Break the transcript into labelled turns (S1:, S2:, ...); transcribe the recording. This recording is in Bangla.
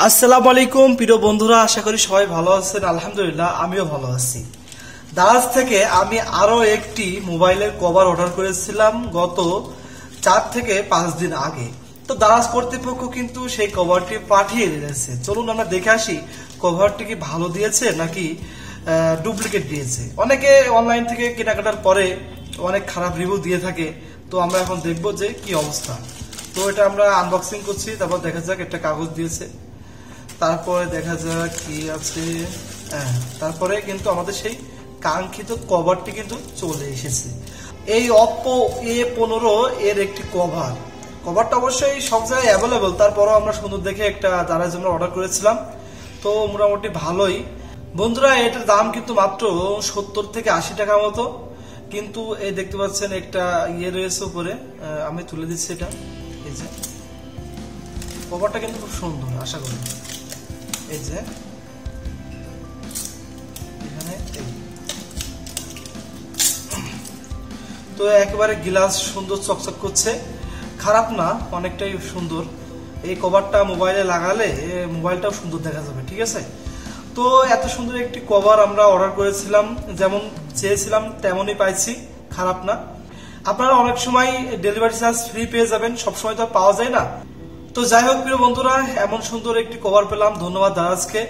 S1: আসসালামু আলাইকুম প্রিয় বন্ধুরা, আশা করি সবাই ভালো আছেন। আলহামদুলিল্লাহ আমিও ভালো আছি। দারাজ থেকে আমি আরো একটি মোবাইলের কভার অর্ডার করেছিলাম গত 4 থেকে 5 দিন আগে। তো দারাজ কর্তৃপক্ষ কিন্তু সেই কভারটি পাঠিয়ে দিয়েছে। চলুন আমরা দেখে আসি কভারটি কি ভালো দিয়েছে নাকি ডুপ্লিকেট দিয়েছে। অনেকে অনলাইন থেকে কেনাকাটার পরে অনেক খারাপ রিভিউ দিয়ে থাকে। তো আমরা এখন দেখবো যে কি অবস্থা। তো এটা আমরা আনবক্সিং করছি, তারপর দেখা যাক একটা কাগজ দিয়েছে, তারপরে দেখা যাক কি আছে। তারপরে কিন্তু আমাদের সেই কাঙ্ক্ষিত কভারটি কিন্তু চলে এসেছে। এই Oppo A15 এর একটি কভারটা অবশ্যই সব জায়গায় অ্যাভেলেবল, তারপরও আমরা সুন্দর দেখে একটা যারা জন্য অর্ডার করেছিলাম। তো মোটামুটি ভালোই বন্ধুরা, এটার দাম কিন্তু মাত্র 70 থেকে 80 টাকা মতো। কিন্তু এই দেখতে পাচ্ছেন একটা ইয়ে রয়েছে উপরে, আমি তুলে দিচ্ছি এটা। এই যে কভারটা কিন্তু খুব সুন্দর, আশা করি। এই যে এখানে তো একেবারে গ্লাস সুন্দর চকচক করছে, খারাপ না, অনেকটাই সুন্দর। এই কভারটা মোবাইলে লাগালে মোবাইলটাও সুন্দর দেখা যাবে, ঠিক আছে। তো এত সুন্দর একটি কভার আমরা অর্ডার করেছিলাম, যেমন চেয়েছিলাম তেমনই পাইছি, খারাপ না। আপনারা অনেক সময় ডেলিভারি চার্জ ফ্রি পেয়ে যাবেন, সবসময় তো পাওয়া যায় না। তো যাই হোক প্রিয় বন্ধুরা, এমন সুন্দর একটি কভার পেলাম, ধন্যবাদ দারাজকে।